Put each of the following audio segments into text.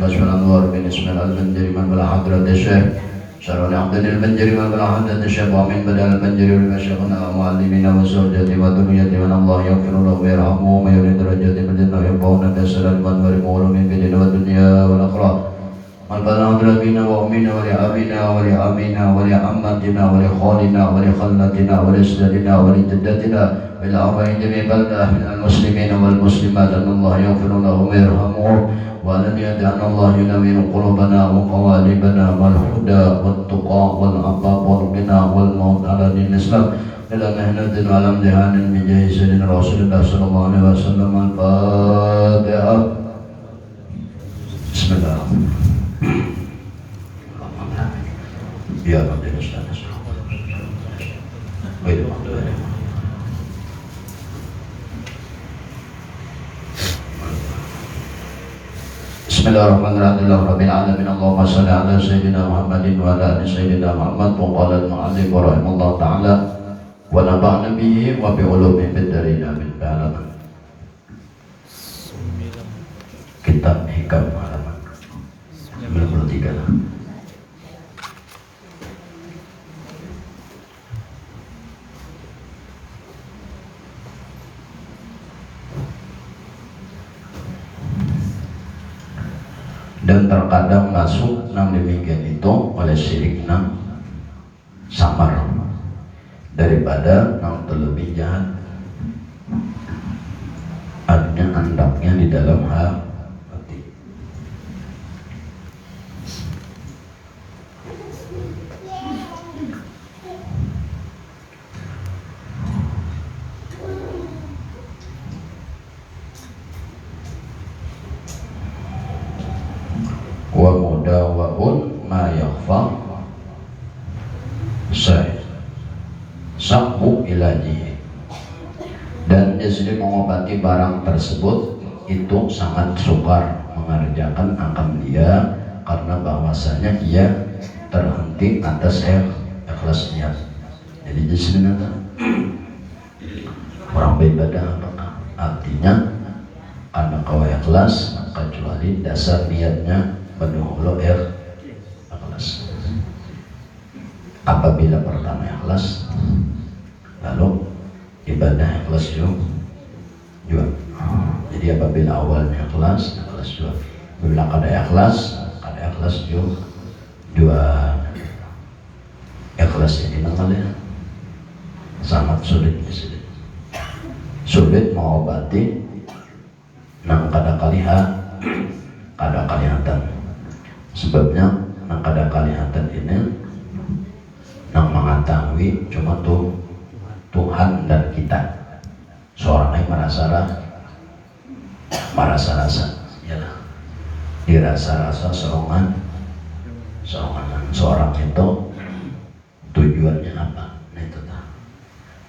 كشف الأنوار من اسم البنجري من بلا حضرة الشيخ شرع عبد البنجري من بلا حضرة الشيخ ومن بدل البنجري ومشايخنا ومعلمينا وزوجتي وذريتي من الله يغفر له ويرحمه ومن يريد درجات من الجنة يرفعون بأسر الأنوار مولومين في الدين والدنيا والآخرة من بلا حضرة بنا وأمنا ولأبينا ولعمنا ولعمتنا ولخالنا ولخلتنا ولسدتنا ولجدتنا بالأربعين جميع بلدة من المسلمين والمسلمات أن الله يغفر له ويرحمه وأن يجعل الله ينور قلوبنا وقوالبنا والهدى والتقى والعفاف والغنى والموت على دين الإسلام إلى مهنة وعلى امتحان بجاه سيدنا رسول الله صلى الله عليه وسلم. الفاتحة. بسم الله الرحمن الرحيم. يا رب الإسلام Bismillahirrahmanirrahim. Rabbil alamin. Allahumma shalli ala sayyidina Muhammadin wa ala ali sayyidina Muhammad. Wa qala al-mu'allif rahimahullah ta'ala wa nafa'na bihi wa bi ulumihi fid darin amin. Halaman Kitab Hikam halaman 93. Dan terkadang masuk nang demikian itu oleh syirik nang samar daripada nang terlebih jahat, artinya andaknya di dalam hati. Wa mudawaun ma yakhfa sabbu ilaji, dan dia sendiri mengobati barang tersebut itu sangat sukar mengerjakan akan dia karena bahwasanya ia terhenti atas ikhlasnya. Jadi di sini orang beribadah apakah artinya karena kau ikhlas kecuali dasar niatnya penuh ikhlas. Apabila pertama ikhlas, lalu ibadah ikhlas juga. Jadi apabila awalnya ikhlas juga. Bila kada ikhlas juga. Ikhlas ini namanya sangat sulit mengobati nang kada kalihatan. Sebabnya nang kada kalihatan ini nang mengetahui cuma Tuhan dan kita. Seorang yang merasa rasa yalah, dirasa-rasa seorang itu tujuannya apa? Nah itu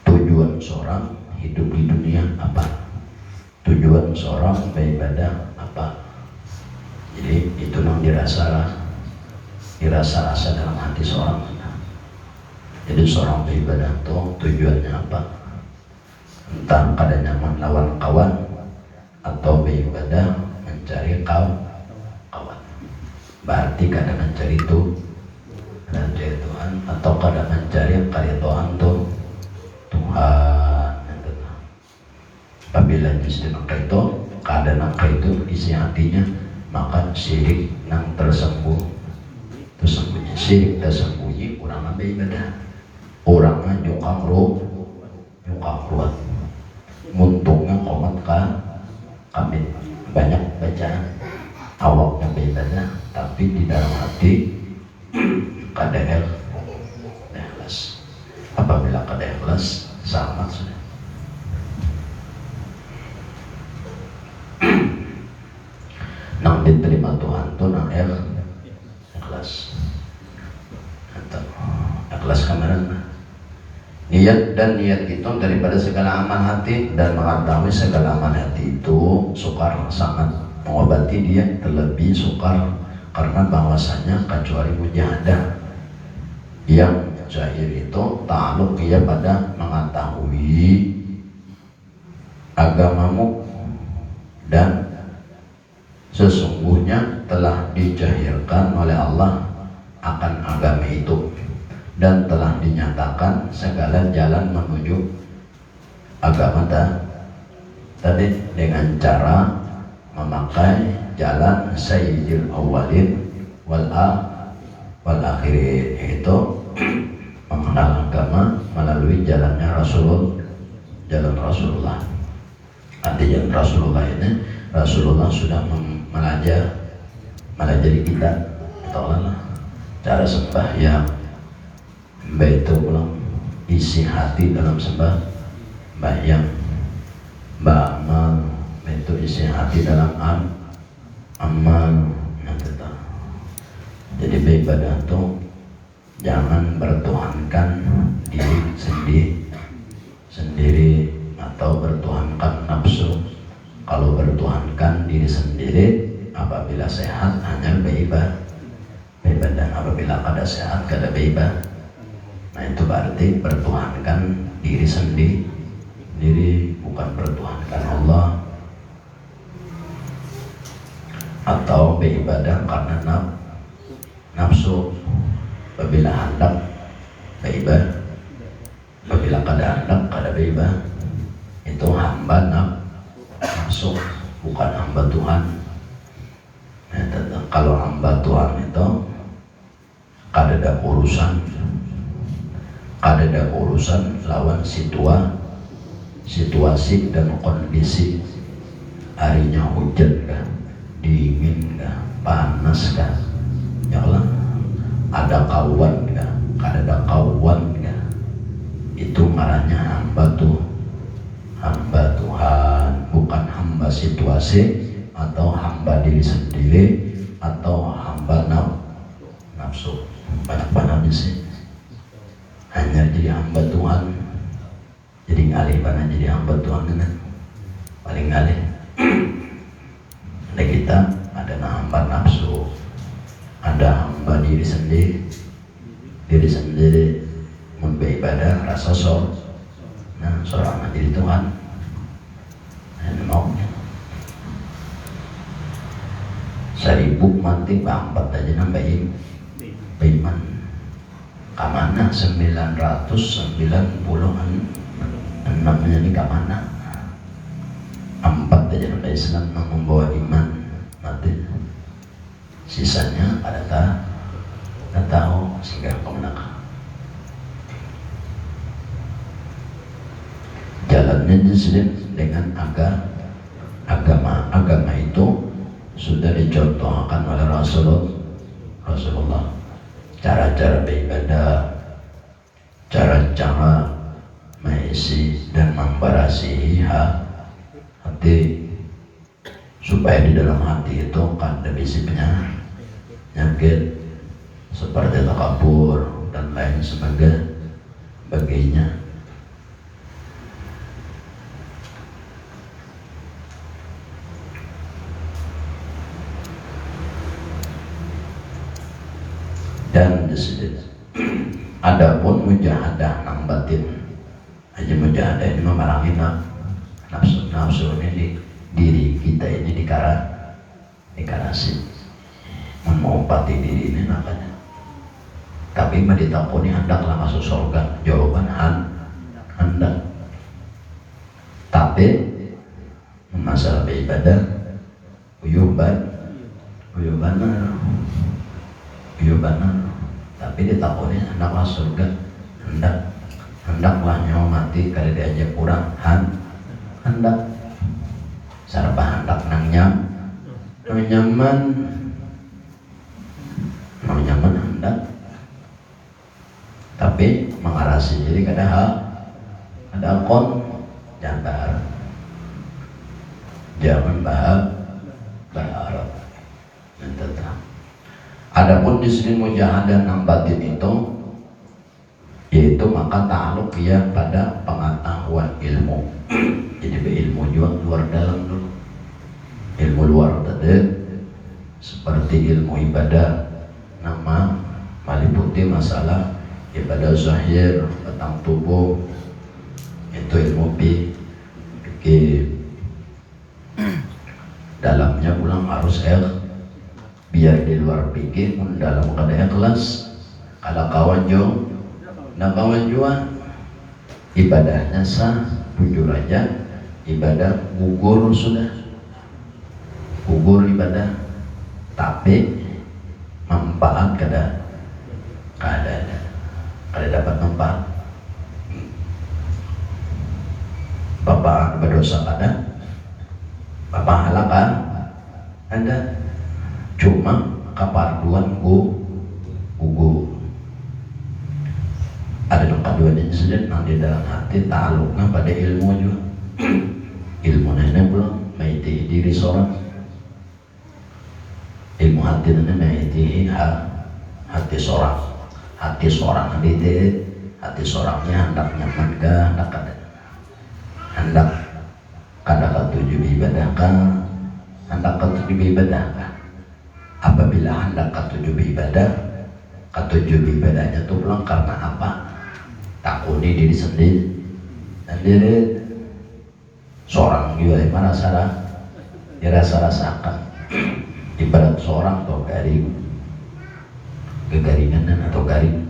tujuan seorang hidup di dunia apa? Tujuan seorang beribadah apa? Jadi itu yang dirasa-rasa dalam hati seorang. Jadi seorang beribadah itu tujuannya apa? Entah kada nyaman lawan kawan atau beribadah mencari kawan. Berarti kada mencari Tuhan atau kada mencari karidhaan Tuhan. Apabila justru nangka itu kada nangka itu isi hatinya, maka syirik nang tersembunyi. Syirik tersembunyi kurang beribadah. Orangnya nyukang ruat muntungnya komat kami banyak bacaan awaknya beribadah tapi di dalam hati kada ikhlas. Apabila kada ikhlas sama sudah. Nang diterima Tuhan tuh nang ikhlas. Ikhlas kemarin niat, dan niat itu daripada segala aman hati, dan mengetahui segala aman hati itu sukar sangat mengobati dia, terlebih sukar karena bahwasanya kecuali mujahadah yang zahir itu ta'aluk ia pada mengetahui agamamu dan sesungguhnya telah dijahirkan oleh Allah akan agama itu dan telah dinyatakan segala jalan menuju agama tadi dengan cara memakai jalan sayyidil awwalin wal akhirin, yaitu mengenal agama melalui jalannya jalan Rasulullah. Artinya Rasulullah ini, Rasulullah sudah melajari kita cara sembahyang, itu ulang isi hati dalam sembahyang, beramal itu isi hati dalam amal. Jadi beribadah itu jangan bertuhankan diri sendiri atau bertuhankan nafsu. Kalau bertuhankan diri sendiri apabila sehat hanya beribadah, dan apabila kada sehat kada beribadah. Nah itu berarti bertuhankan diri sendiri, bukan bertuhankan Allah. Atau beribadah karena nafsu, apabila hendak beribadah, apabila kada hendak kada beribadah. Itu hamba nafsu, bukan hamba Tuhan. Kalau hamba Tuhan itu kada ada urusan lawan situasi dan kondisi. Harinya hujan kah, dingin kah, panas kah, ya Allah, ada kawan kah, kada ada kawan kah, itu marahnya hamba Tuhan, bukan hamba situasi atau hamba diri sendiri atau hamba nafsu. Banyak sih hanya jadi hamba Tuhan, jadi ngalih mana jadi hamba Tuhan kan paling ngalih. Ada kita ada hamba nafsu, ada hamba diri sendiri beribadah rasa seorang jadi Tuhan. Maunya 1000 mati bangpat aja nambah iman. Kamana 996 ini kamana 4 aja nambah Islam membawa iman mati. Sisanya ada tahu sehingga kemenangan. Jalannya disebut dengan agama itu sudah dicontohkan oleh Rasulullah. Cara-cara beribadah, cara-cara mengisi dan memberasihi hati, supaya di dalam hati itu kan ada bisi penyakit seperti takabur dan lain sebagainya. Dan disini adapun mujahadah nang batin aja, mujahadah ini memerangi nafsu ini di diri kita ini dikarasi mengobati diri ini namanya. Tapi meditapuni hendaklah masuk surga, jawaban hendak. Tapi masalah beribadah uyuban tapi ditakuni hendaklah surga, hendaklah nyawa mati kada diajak kurang hendak sarpa hendak nang nyaman hendak, tapi mengarasi jadi kada akon jangan berharap. Adapun di sini mujahadah nang batin itu yaitu maka ta'aluk ya pada pengetahuan ilmu. Jadi berilmu juga luar dalam dulu. Ilmu luar tadi seperti ilmu ibadah, nama meliputi masalah ibadah zahir tentang tubuh, itu ilmu fikih. dalamnya pulang harus biar di luar pikir pun dalam keadaan ikhlas. Kalau kawan jo nah kawan jual ibadahnya sah, jujur aja ibadah gugur, sudah gugur ibadah, tapi manfaat kada dapat manfaat. Bapak berdosa kada, bapak halaka ada, cuma kaparduan gugur. Ada keduan insiden yang di dalam hati ta'aluknya pada ilmu juga. Ilmu nenek belum maiti diri seorang, ilmu hati nenek maiti hati seorang, hati seorang didik, hati seorangnya hendak nyaman kah, hendak kada ketujuh ibadah kah, hendak ketujuh ibadah kah. Apabila hendak ketujuh ibadahnya itu pulang karena apa? Takuni diri sendiri seorang juga dirasa-rasakan ibarat seorang atau kegaringan atau garing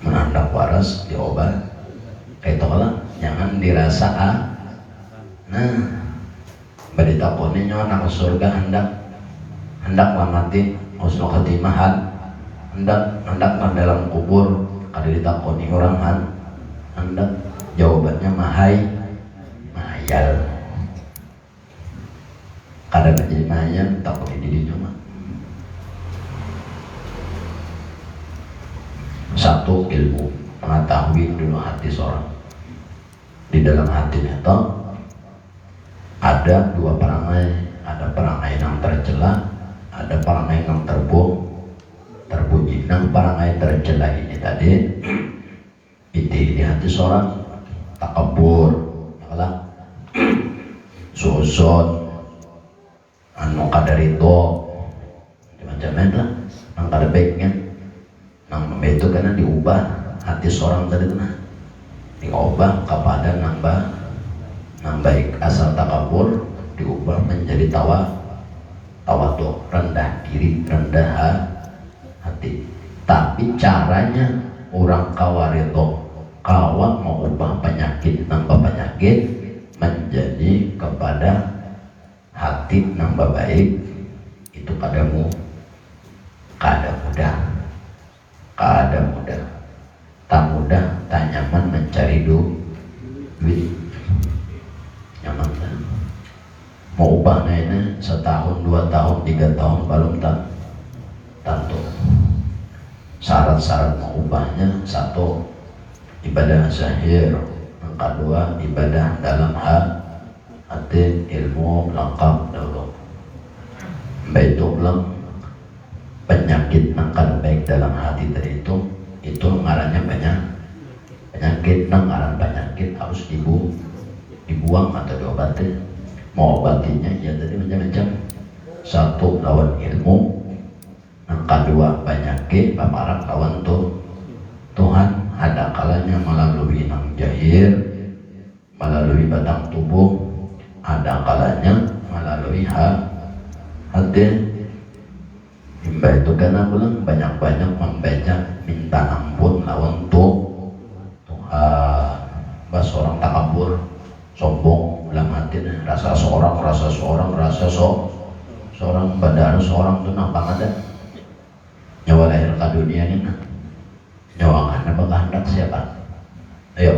menandak waras diobat kayak tolak jangan dirasa nah badi takuni nyawa surga hendak lamati husnul khotimah, hendak dalam kubur kada ditakoni orang hendak jawabannya mahayal kada menjadi mahayal takoni diri cuma satu ilmu mengetahui dulu hati seorang. Di dalam hati itu ada dua perangai, ada perangai yang tercela, ada perangai yang terpuji. Nah, perangai tercela ini tadi itu di hati seorang takabur, suuzon, anu kadar itu macam itu, nang kada baiknya, nang itu karena diubah hati seorang tadi nah, diubah kepada nang baik, asal takabur diubah menjadi tawadu, rendah diri, rendah hati. Tapi caranya orang kawarito kawan mengubah penyakit nambah penyakit menjadi kepada hati nambah baik itu kada mudah, tak nyaman mencari duit nyaman tak mau ubahnya ini setahun, 2 tahun, 3 tahun belum tentu. Syarat-syarat mengubahnya satu ibadah zahir, yang kedua ibadah dalam hati, ilmu lengkap dulu. Baik itu belum penyakit nangkal baik dalam hati tadi itu ngarannya penyakit, ngaran penyakit harus dibuang atau diobati. Mau obatinya ya tadi macam-macam. Satu lawan ilmu, yang kedua penyakit paparan lawan Tuhan. Ada kalanya melalui nang jahir, melalui batang tubuh, ada kalanya melalui hati. Himba itu karena belum banyak-banyak membaca minta ampun lawan Tuhan. Bahas orang takabur, sombong dalam hati, rasa seorang badan seorang itu nampak ada nyawa lahir ke dunia ini nyawa anda bakal hendak siapa? Ayo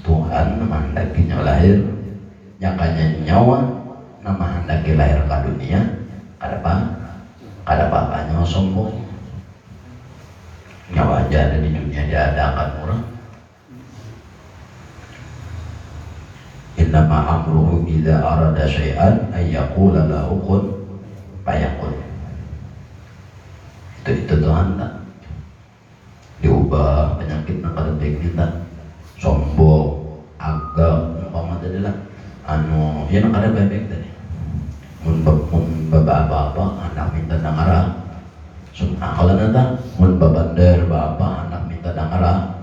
Tuhan menghendaki nyawa lahir, nyakanya nyawa nama hendaki lahir ke dunia kada apa nyawa sombong. Nyawa aja ada di dunia diadakan orang. Innama amruhu idza arada syai'an ay yaqula lahu kun fayakun. Itu Tuhan tak diubah penyakit yang kada baik kita, sombong, agam, umpama tadi lah yang kada baik tadi. Mun apa anak minta dangara. Kalau nanti mun babandar apa anak minta dangara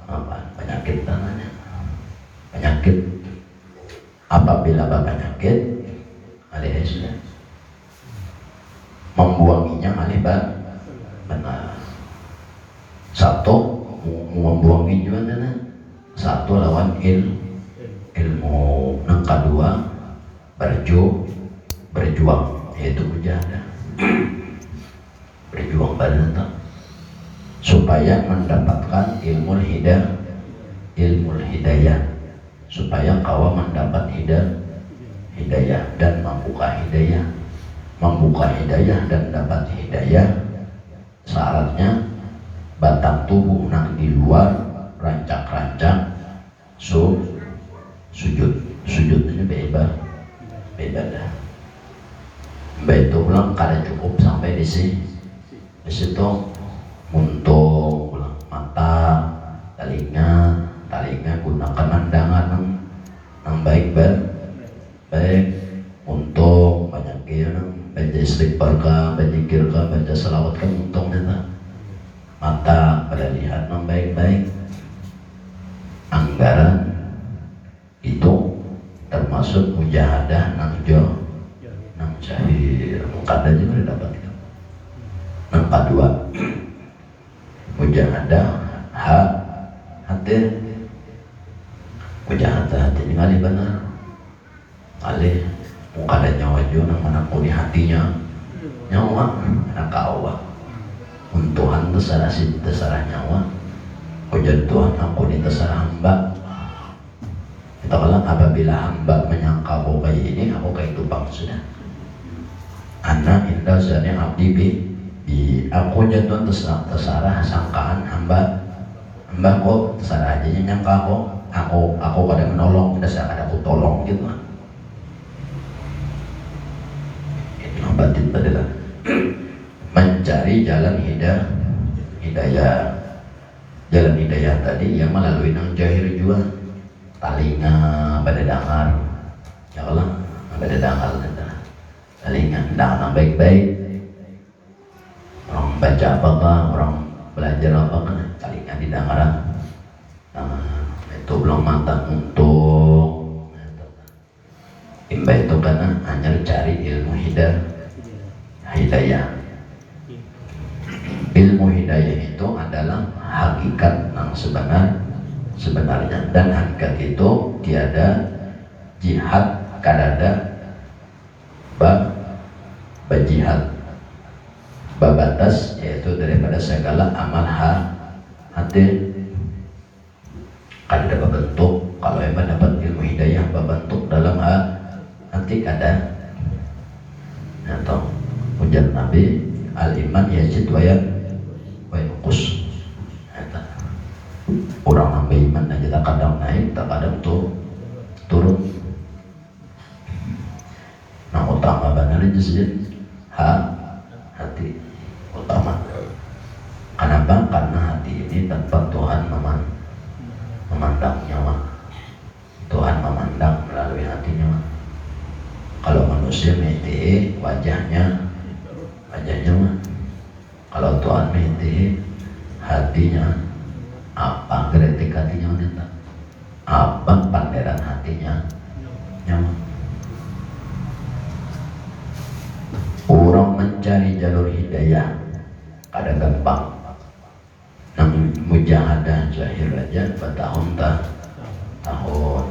apa penyakit tanahnya, penyakit Apabila penyakit alih sudah membuanginya alih benar. Satu membuangi juga nana. Satu lawan ilmu. Yang kedua berjuang yaitu mujahadah. Berjuang pada supaya mendapatkan ilmu hidayah, supaya kau mendapat hidayah dan membuka hidayah dan dapat hidayah. Syaratnya batang tubuh nang di luar rancak-rancak sujud ini bebas dah. Itu ulang kada cukup sampai di situ muntung mata telinga gunakan pandangan yang baik untung banyak baca istighfar ka, baca zikir ka, baca selawat ka, untung neta mata pada lihat yang baik-baik. Anggaran itu termasuk mujahadah nang jahir kada juga dapat. Yang kedua mujahadah hati. Mujahadah hati ini kali benar kali kada nyawa juga nang menakuni hatinya nyawa anak Allah untuhan terserah nyawa kujan Tuhan ampuni terserah hamba. Kita bilang apabila hamba menyangka aku kayak ini, aku kayak tupang sudah. Anak indah zani abdi bi aku jatuh terserah sangkaan hamba kok terserah aja nyangka aku kada menolong, tidak kada aku tolong gitu. Ini batin adalah mencari jalan hidayah. Jalan hidayah tadi yang melalui nang jahir juga talinga pada dengar ya Allah pada dengar talinga dengar baik-baik. Orang baca apakah, orang belajar apakah, talinga didengar. Itu belum mantap untuk imba itu karena hanya cari ilmu hidayah. Ilmu hidayah itu adalah hakikat yang sebenarnya, dan hakikat itu tiada jihad kadada bajihad babatas, yaitu daripada segala amal hati kadada berbentuk. Kalau emang dapat ilmu hidayah berbentuk dalam hati kada. Atau ujar Nabi al-iman yazid wa yanqus. Orang nambah iman aja tak kadang naik, tak kadang turun. Nah utama benar itu sih hati utama. Kenapa? Karena hati ini tempat Tuhan memandang nyawa. Tuhan memandang melalui hatinya. Kalau manusia mete wajahnya mah. Kalau Tuhan mete hatinya, apa geretik hatinya wanita, apa panderan hatinya nyawa. Orang mencari jalur hidayah kada gampang. Namun mujahadah zahir aja bertahun-tahun,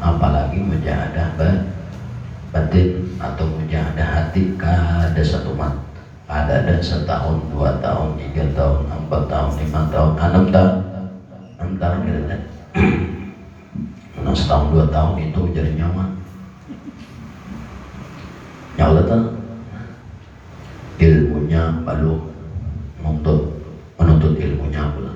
apalagi mujahadah batin atau mujahadah hati kada satu mat. Ada setahun, 2 tahun, 3 tahun, 4 tahun, 5 tahun, 6 tahun gitu kan. Nah, setahun 2 tahun itu jadi nyawa tuh ilmunya baru menuntut ilmunya pula.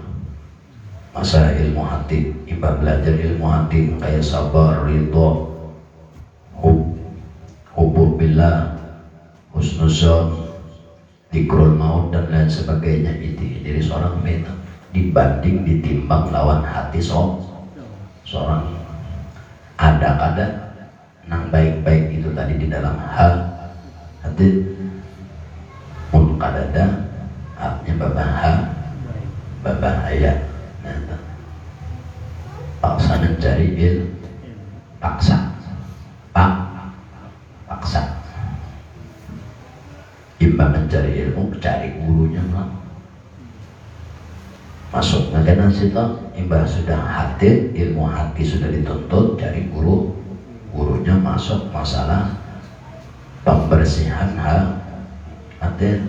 Masa ilmu hati, ibarat belajar ilmu hati kayak sabar, ridho, hubur billah, husnuzon, zikrul maut dan lain sebagainya. Itu jadi seorang beta dibanding ditimbang lawan hati seorang. Ada nang baik-baik itu tadi di dalam hati pun kadada artinya berbahaya. Paksa mencari paksa timbang mencari ilmu, cari gurunya lah. Masuk ngagana situ, imbah sudah hati, ilmu hati sudah dituntut, cari guru, gurunya masuk masalah pembersihan hati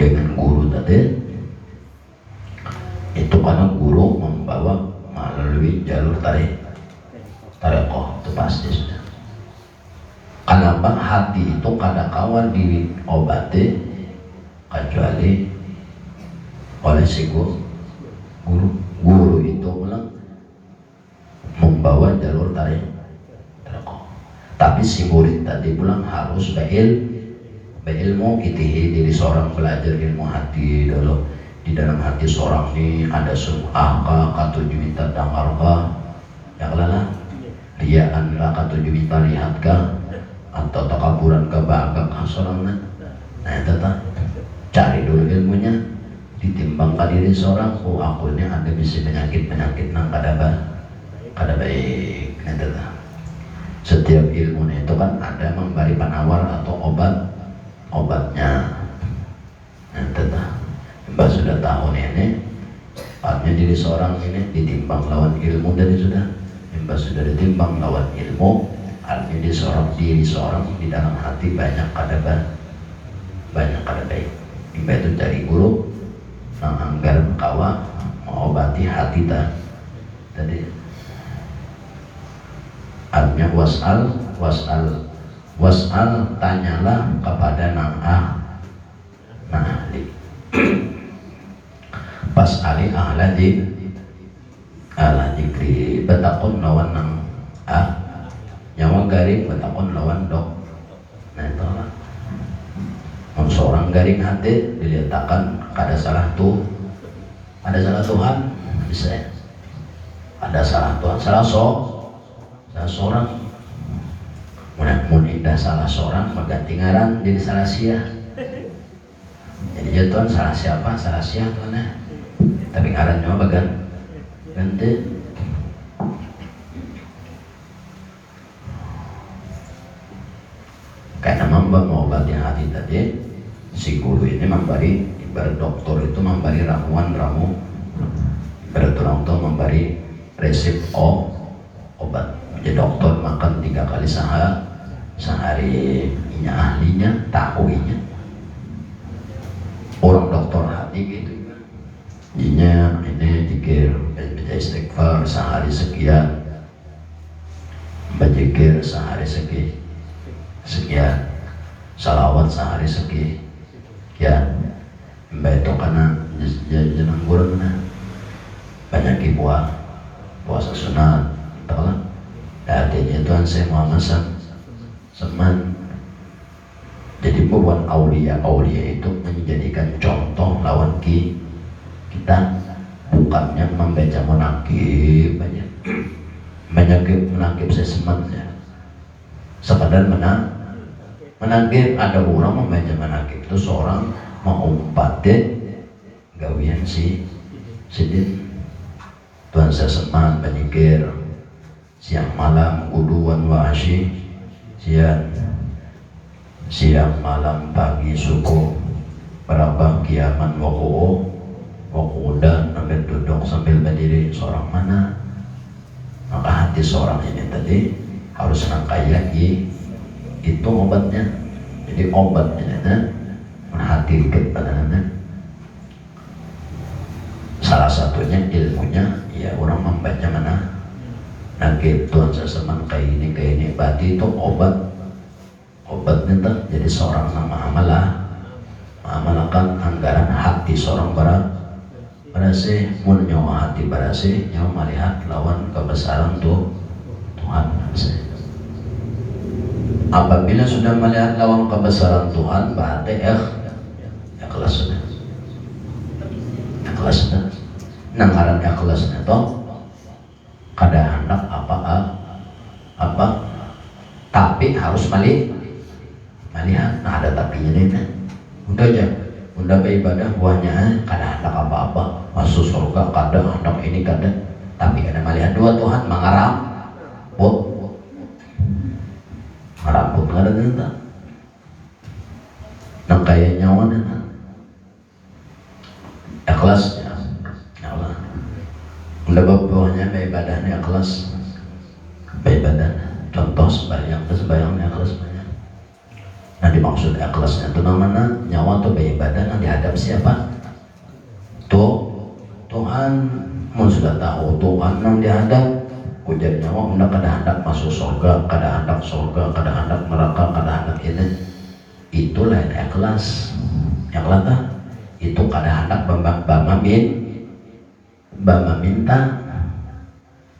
dengan guru tadi. Itu karena guru membawa melalui jalur tarekoh, itu pasti sudah. Kenapa hati itu kada kawan diobati kecuali oleh si guru. Guru itu ulang membawa jalur tarekoh. Tapi si murid tadi pulang harus berilmu itihi diri seorang belajar ilmu hati dulu. Di dalam hati seorang ini ada sum'ah katujuh minta dangar yang lala riaan katujuh minta lihat atau takaburan bangga seorang. Nah itu cari dulu ilmunya, ditimbangkan diri seorang. Oh aku ini ada misi penyakit nang kada baik. Nah itu setiap ilmu itu kan ada memberi penawar atau obatnya. Nah itu Mbak sudah tahu ini artinya diri seorang ini ditimbang lawan ilmu dari sudah. Mbak sudah ditimbang lawan ilmu, artinya diri seorang di dalam hati banyak kada baik. Mbak itu cari guru nang anggar kawa mengobati hati tadi. Artinya wasal tanyalah kepada nang ahli. Pas ali ahla dzikri betakun lawan nang nyawa garing betakun lawan dok. Nah itu lah seorang garing hati diletakkan ada salah Tuhan bisa ya? Ada salah Tuhan salah seorang mun indah salah seorang mengganti ngaran jadi salah sia. Jadi jatuhan salah siapa? Salah sia Tuhan ya. Tapi ngaran nyawa ganti. Karena mengobati hati tadi, si guru ini memberi, ibarat dokter itu memberi ramuan, ibarat orang tua memberi resep obat. Jadi dokter makan 3 kali sehari, ahlinya tahu inya. Orang dokter hati gitu. Inya ini dikir baca istighfar sehari sekian, berzikir sehari sekian, salawat sehari sekian. Mbak itu karena jenang gurun banyak puasa sunat, tahu kan? Artinya Tuhan saya Muhammad seman. Jadi buat aulia itu menjadikan contoh lawan kita, bukannya membaca menakib menakib saya seman ya. Sekadar menakib. Ada orang membaca menakib itu seorang mengumpatin gawian si sidin. Tuhan saya seman menyikir siang malam kuduan wahsi siang malam pagi suku berapa kiaman waku'udan sambil duduk sambil berdiri seorang mana. Maka hati seorang ini tadi harus nangkaya itu obatnya. Jadi obatnya hati dikit badannya. Salah satunya ilmunya ya orang membaca mana nakib Tuhan seseman kayak ini berarti itu obatnya tuh. Jadi seorang sama mengamalkan anggaran hati seorang berasih mun nyawa hati berasih nyawa melihat lawan kebesaran Tuhan. Apabila sudah melihat lawan kebesaran Tuhan berarti ikhlas sudah. Nang ngaran ikhlasnya toh kada hendak apa tapi harus melihat. Nah ada tapinya nih. Udah aja beribadah buahnya kada hendak apa-apa masuk surga kada hendak ini kada, tapi kada melihat dua Tuhan ngaramput kada. nang kaya nyawa na ikhlas ya Allah. Unda bawahnya ibadahnya ikhlas, ibadah contoh sembahyangnya ikhlas banyak. Nah dimaksud ikhlasnya itu namanya nyawa tuh beribadah yang dihadap siapa? Tuhan. Mau sudah tahu Tuhan yang dihadap, ujar nyawa unda kada hendak masuk surga, kada hendak neraka, kada hendak ini. Itu lain ikhlas. Ikhlas tak? Itu kada hendak bama minta.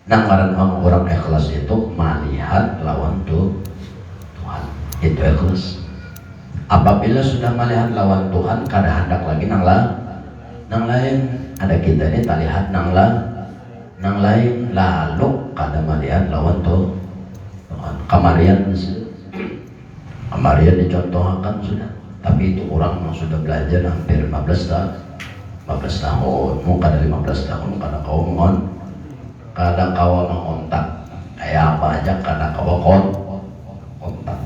Nah karena orang ikhlas itu melihat lawan Tuhan. Itu ikhlas. Apabila sudah melihat lawan Tuhan, kada hendak lagi nang lain. Ada kita ini tak lihat nang lain, lalu kada melihat lawan Tuhan. Kamarian dicontohkan sudah. Tapi itu orang yang sudah belajar hampir 15 tahun, mau kada 15 tahun, kada kau mengon, kada kau mengontak, kayak apa aja kada kau kontak.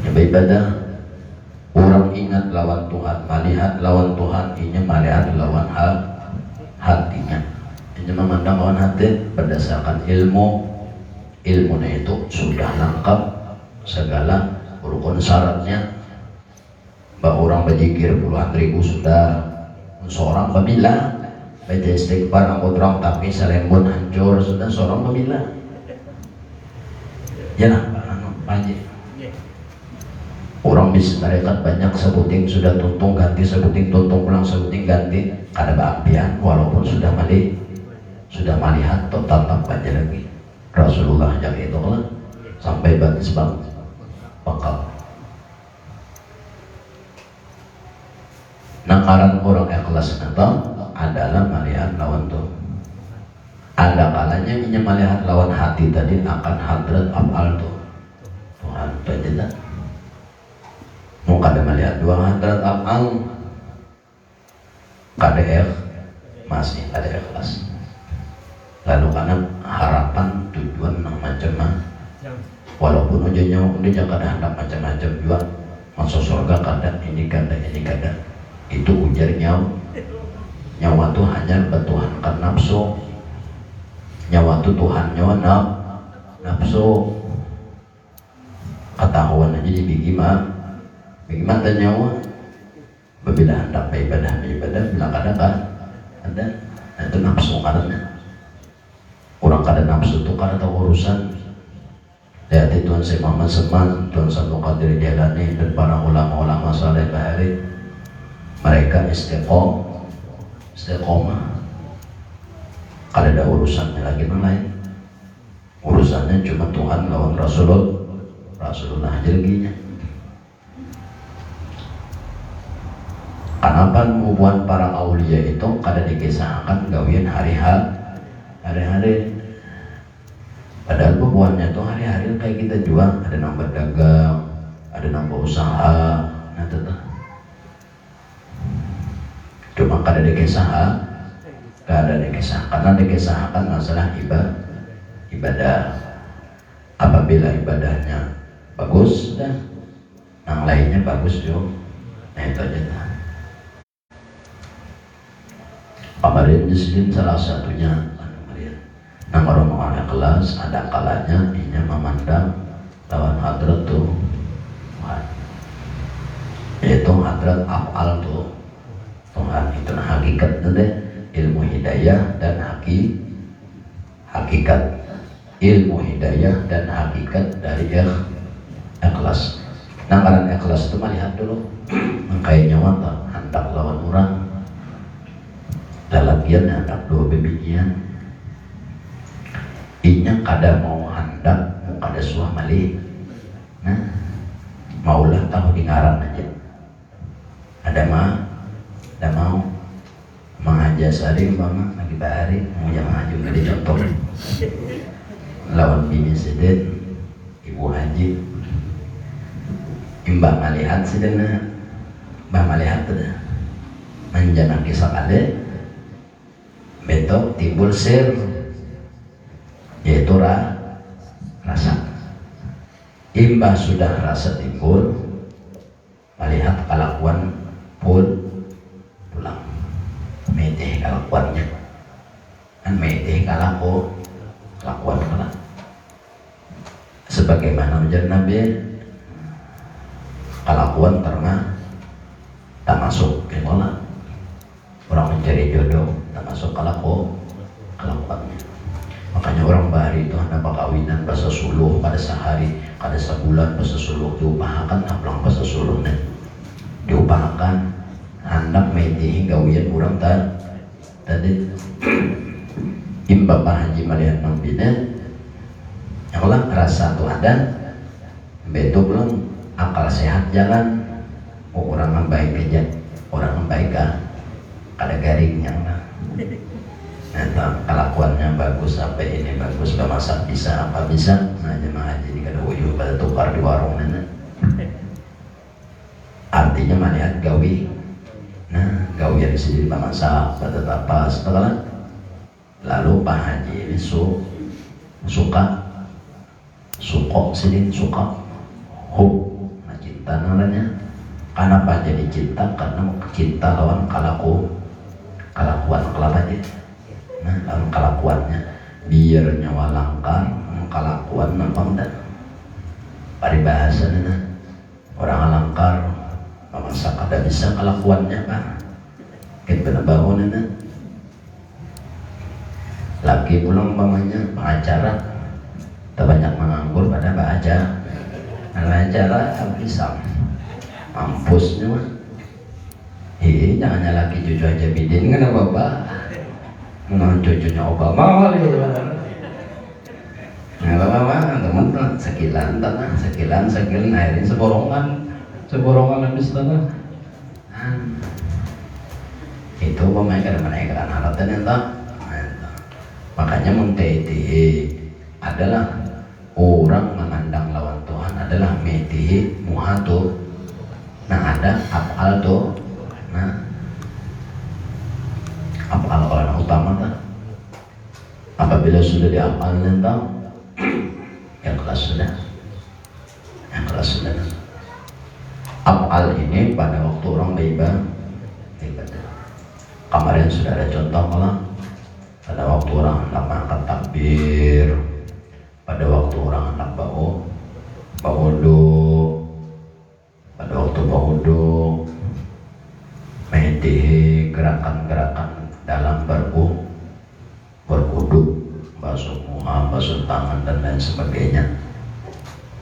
Ya ibadah, orang ingat lawan Tuhan, melihat lawan Tuhan, ini melihat lawan hatinya. Ini memandang lawan hati berdasarkan ilmunya itu sudah lengkap segala rukun syaratnya. Mbak orang berzikir puluhan ribu sudah, seorang pemila baca istighfar angkut orang tapi selembut hancur sudah seorang pemila. Ya lah, panji. Orang bis tarekat banyak sebuting sudah tuntung ganti, sebuting tuntung pulang, sebuting ganti, ada keapian walaupun sudah melihat total tanpa lagi. Rasulullah yang itu lah sampai batis bang bakal. Nakaran orang ikhlas itu adalah melihat lawan Tuhan. Ada kalanya melihat lawan hati tadi akan hadrat af'al Tuhan tidak. Mau kada melihat dua hadrat af'al kada masih ada ikhlas. Lalu karena harapan tujuan macam-macam, walaupun ujungnya dia kada hendak macam-macam juga masuk surga kada ini kada itu ujar nyawa tuh hanya bertuhankan nafsu. Nyawa tuh Tuhan nyawa nafsu ketahuan aja di bagaimana nyawa berbeda hendak ibadah bila kada kan ada itu nafsu karena orang kada nafsu tuh kada tahu urusan. Lihat Tuhan Syekh Muhammad Seman, Tuhan Abdul Qadir Jailani dan para ulama-ulama saleh bahari, mereka istiqomah. Kada ada urusannya lagi yang lain. Urusannya cuma Tuhan lawan Rasulullah jerginya. Kenapa hubungan para aulia itu kada dikisahkan gawian hari-hari. Padahal hubungannya itu hari-hari kayak kita jual, ada nambah dagang, ada nambah usaha, nah itu. Cuma kada dikisahkan, karena dikisahkan masalah ibadah. Apabila ibadahnya bagus, dan yang lainnya bagus juga, nah itu aja. Kemarin muslim salah satunya nang orang-orang kelas ada kalanya ini memandang lawan hadrat tuh yaitu hadrat af'al tuh Tuhan itu hakikat deh ilmu hidayah dan hakikat ilmu hidayah dan hakikat dari ikhlas. Nah karena ikhlas itu melihat dulu kayaknya mata hendak lawan orang lalagian hendak dua bebijian inya kada mau hendak mau kada suah malih. Nah maulah tahu di ngaran aja ada mau mengajasari mama lagi bahari mau yang maju gak dicontoh lawan bini sedet ibu haji imbang malihat sedena mbah malihat tuh menjangan kisah kade betok timbul sir yaitu rasa. Imbah sudah rasa timbul melihat kelakuan pulang medeh kelakuannya kan medeh kelakuan pulang sebagaimana ujar Nabi kelakuan tak masuk kemola orang mencari jodoh tak masuk kelakuannya. Makanya orang bahari itu hendak perkawinan bahasa suluh pada sehari, pada sebulan bahasa suluh diupahakan pulang bahasa suluh diupahakan hendak medih gawian orang tadi Bapak Haji Marian Mambina yang lah rasa tuh ada betul belum akal sehat jalan orang baik aja orang baik ada garingnya nah kelakuannya bagus sampai ini bagus masak bisa apa bisa nah jemaah haji ini kada uyuh pada tukar di warung artinya melihat gawi nah gawian sendiri masak pada tapas setelah lalu Pak Haji ini suka sidin suka nah cinta namanya kenapa jadi cinta karena cinta lawan kelakuan kelapanya nah lawan kelakuannya biar nyawa langkar kelakuan nampang dan paribahasa orang langkar memasak ada bisa kelakuannya pak kita bangun lagi pulang umpamanya pengacara tak banyak menganggur pada baca acara bisa mampusnya mah jangan lagi cucu aja bidin kan apa menang cucunya Obama kali nggak apa-apa teman-teman sekilan akhirnya seborongan habis tanah itu pemain kadang-kadang haratan yang tak makanya muntah adalah orang memandang lawan Tuhan adalah metihi muhatu nah ada afal tuh nah afal orang utama tak apabila sudah diafal tentang yang kelas sudah afal ini pada waktu orang beribadah kemarin sudah ada contoh malah pada waktu orang hendak mengangkat takbir pada waktu orang hendak bawudu pada waktu bawudu medih gerakan-gerakan dalam berwudu basuh muka, basuh tangan dan lain sebagainya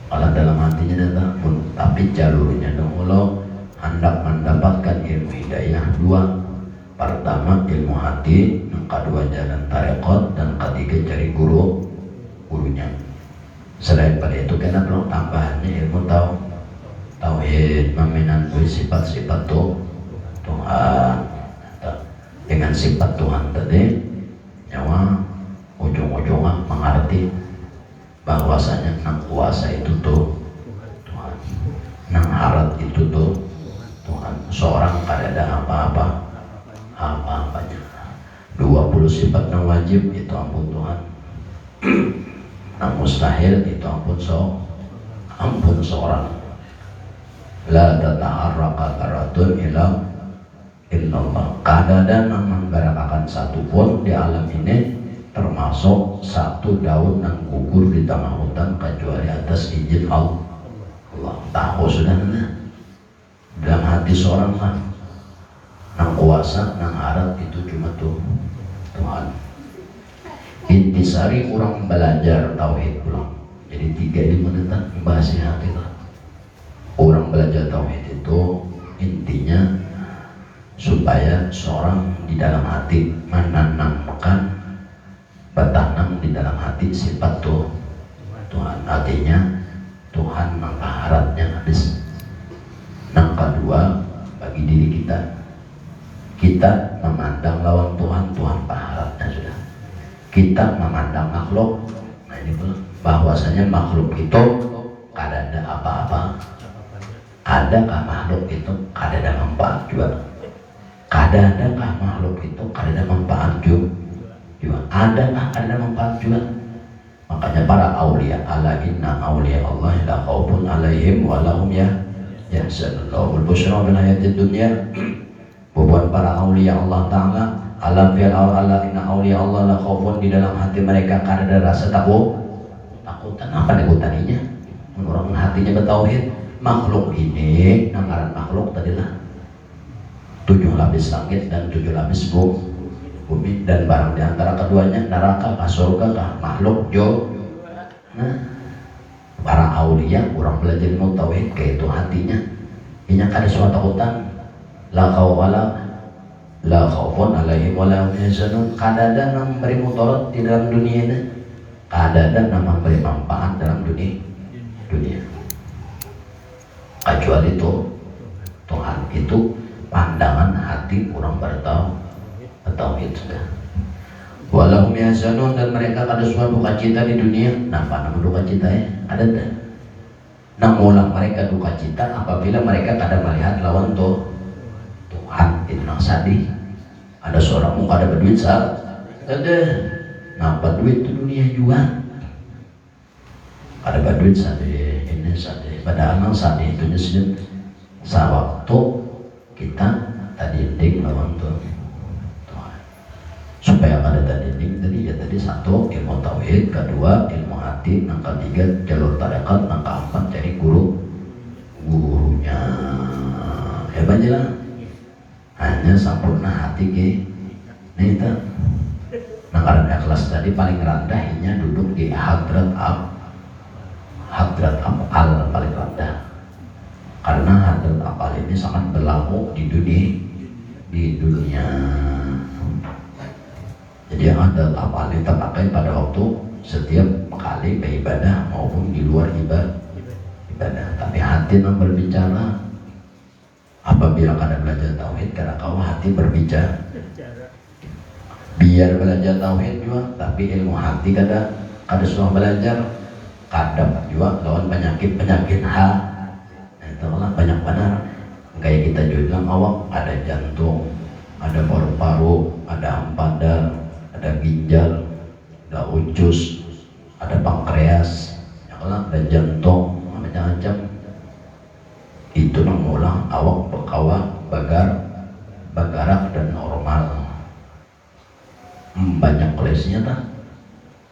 kalau dalam hatinya pun tapi jalurnya dahulu hendak mendapatkan ilmu hidayah dua pertama ilmu hati yang kedua jalan tarekat dan ketiga cari gurunya selain pada itu kena perlu tambahannya ilmu tauhid memenangui sifat-sifat Tuhan dengan sifat Tuhan tadi nyawa ujung-ujungnya mengerti bahwasanya nang kuasa itu tuh Tuhan nang harat itu tuh Tuhan seorang kada ada apa-apanya 20 sifat yang wajib itu ampun Tuhan yang mustahil itu ampun seorang la tata'arraqa karatun illallah kada ada yang menggerakkan satu pun di alam ini termasuk satu daun yang gugur di tengah hutan kecuali atas izin Allah tahu sudah dalam hati seorang kan nang kuasa nang harap itu cuma Tuhan intisari orang belajar tauhid pulang jadi 3 menit membahas hati orang belajar tauhid itu intinya supaya seorang di dalam hati menanamkan bertanam di dalam hati sifat Tuhan artinya Tuhan mengharapnya habis yang kedua bagi diri kita memandang lawan Tuhan paharatnya sudah kita memandang makhluk nah ini bahwasanya makhluk itu kada ada apa-apa adakah makhluk itu kada ada manfaat juga adakah makhluk itu kada ada manfaat juga adakah ada manfaat juga makanya para aulia ala inna aulia Allah la khaufun alaihim wa lahum Ya sallallahu al-busyra bil hayatid dunya. Buat para aulia Allah Ta'ala, alam fi'al Allah inna aulia Allah la khaufun, di dalam hati mereka karena ada rasa takutan. Apa takutaninya? Orang hatinya bertauhid. Makhluk ini, namaran makhluk tadilah 7 lapis langit dan 7 lapis bumi, dan barang di antara keduanya neraka kah surga kah makhluk jo. Nah, para aulia orang belajar ilmu tauhid kayak itu hatinya. Inya kada suatu takutan. La khaufun alaihim wa la hum yahzanun. Kada ada yang memberi mudarat di dalam dunia ini, kada ada yang memberi manfaat dalam dunia. Kecuali itu Tuhan, itu pandangan hati orang bertauhid sudah. Walahum yahzanun, dan mereka kada suatu duka cita di dunia. Napa nama duka cita ya? Ada tak? Namulang mereka duka cita apabila mereka kada melihat lawan Tuhan. Itu nang sadih. Ada seorang muka ada berduit saat ada napa duit itu dunia juga. Ada berduit sadih ini sadih. Padahal nang sadih itu nyesel sawaktu kita tadi ding lawan Tuhan. Supaya ada tadi ya tadi satu ilmu tauhid, kedua ilmu hati, yang ketiga jalur tarekat, yang keempat jadi gurunya. Hebat lah. Hanya sempurna hati ke ini itu. Nah karena ikhlas tadi paling rendahnya duduk di hadrat afal paling rendah. Karena hadrat afal ini sangat berlaku di dunia. Jadi yang hadrat afal ini terpakai pada waktu setiap kali beribadah maupun di luar ibadah. Tapi hati yang berbicara. Apabila kada belajar tauhid, karena kau hati berbicara. Biar belajar tauhid juga, tapi ilmu hati kada suah belajar. Kadang juga lawan penyakit hal. Itulah banyak benar. Kayak kita juga bilang awak ada jantung, ada paru-paru, ada empadal, ada ginjal, ada usus, ada pankreas, ada jantung, macam-macam. Itu mengulang awak berkawah bagarak dan normal. Banyak koleksinya tak?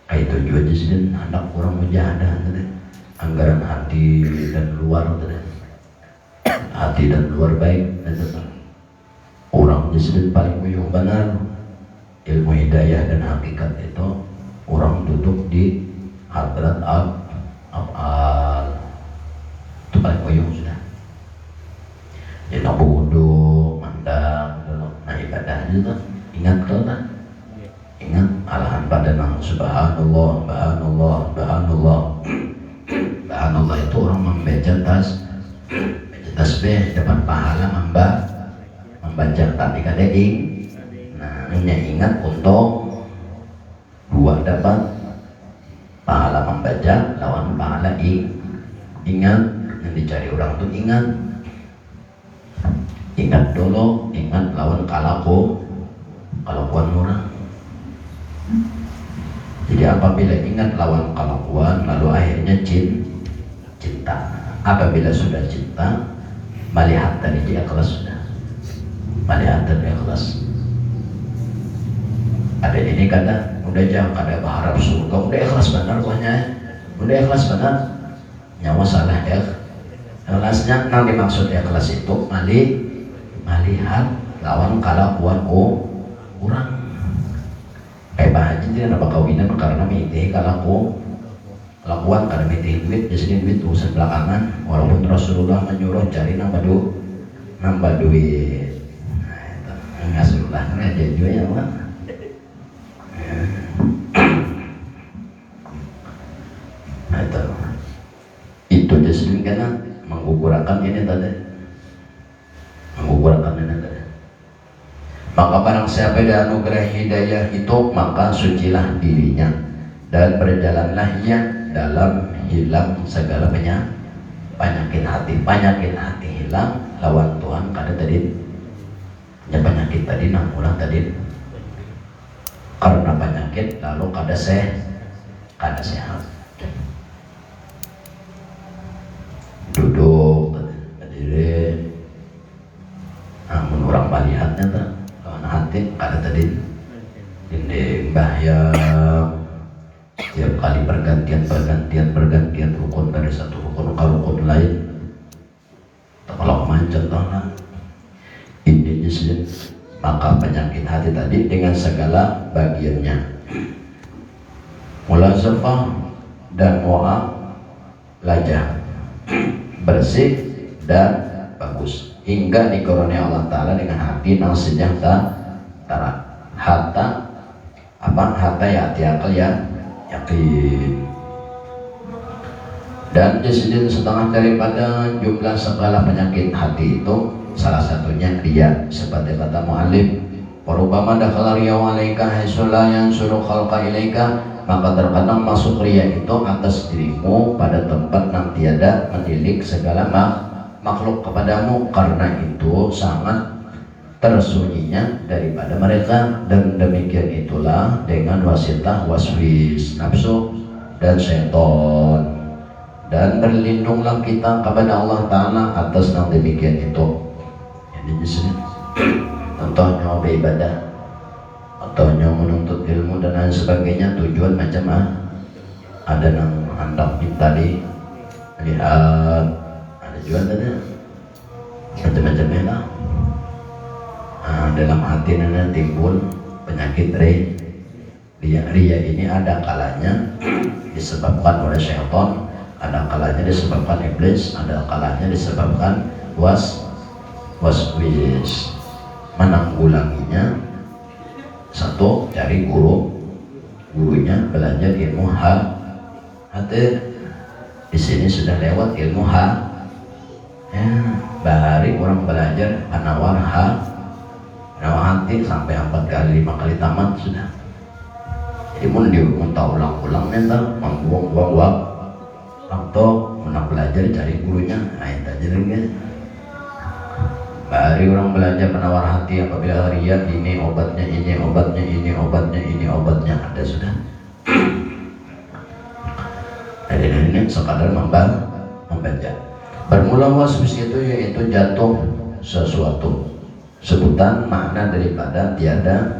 Kayak itu juga jadi anak orang mujahadah tadi. Anggaran hati dan luar tadi. Hati dan luar baik tadi. Orang jadi paling uyuh benar. Ilmu hidayah dan hakikat itu orang duduk di hadrat afal. Itu paling uyuh sudah. Jadi nak berwudu, mandang, nah ibadah itu ingat kau tak? Ingat alahan pada nang subhanallah itu orang membaca tasbih dapat pahala membaca, tapi kada nah hanya ingat untuk dua dapat pahala membaca lawan pahala ingat yang dicari orang tuh ingat dulu, ingat lawan kalakuan orang. Jadi apabila ingat lawan kalakuan, lalu akhirnya cinta. Apabila sudah cinta, melihat dari dia ikhlas sudah. Melihat dari ikhlas. Ada ini kata, udah jangan kada berharap surga, udah ikhlas benar kuahnya, udah ikhlas benar. Nyawa salah ikhlasnya, nang dimaksud ikhlas itu melihat lawan kalakuan orang. Kayak Pak Haji dia nak kawinan karena mitih kalakuan karena mitih duit, jadi duit urusan belakangan. Walaupun Rasulullah menyuruh cari nambah duit. Nah, Rasulullah kan aja juga ya Allah. Nah itu jadi karena menggugurkan ini tadi. Maka barang siapa yang anugerah hidayah itu, maka sucilah dirinya dan berjalanlah ia dalam hilang segala penyakit hati. Penyakit hati hilang lawan Tuhan kada tadi. Ya penyakit tadi namulah tadi. Karena penyakit lalu kada sehat. Duduk berdiri sehatnya tak lawan hati kada tadi dinding bayang tiap kali pergantian rukun dari satu rukun ke rukun lain kalau manjat tanah ini disini. Maka penyakit hati tadi dengan segala bagiannya, mulazafah dan mu'alajah, bersih dan bagus, hingga dikaruniai Allah Ta'ala dengan hati yang sejahtera. Hatta ya'ti akal ya yakin. Dan di sini setengah daripada jumlah segala penyakit hati itu salah satunya riya, seperti kata mu'allim, warubama dakhala riya'u 'alaika haitsu la yansuru khalqa ilaika, maka terkadang masuk riya itu atas dirimu pada tempat yang tiada mendidik segala makhluk kepadamu, karena itu sangat tersunyinya daripada mereka. Dan demikian itulah dengan wasitah waswis nafsu dan syaitan. Dan berlindunglah kita kepada Allah Ta'ala atas yang demikian itu. Jadi disini contohnya beribadah, contohnya menuntut ilmu dan lain sebagainya, tujuan macam ada yang hendak tadi lihat, ada juga tadi macam-macamnya lah. Dalam hati nana timbul penyakit riya ini ada kalanya disebabkan oleh syaitan, ada kalanya disebabkan iblis, ada kalanya disebabkan waswis. Menanggulanginya, satu, cari gurunya, belajar ilmu hati. Di sini sudah lewat ilmu bahari orang belajar penawar hati sampai 4 kali 5 kali tamat sudah. Jadi mun ulang-ulang mental membuang waktu menang belajar cari gurunya, itu aja guys. Bahari orang belajar menawar hati, apabila riya ini obatnya, ada sudah. Jadi ini sekadar membaca. Bermula waswis itu yaitu jatuh sesuatu, sebutan makna daripada tiada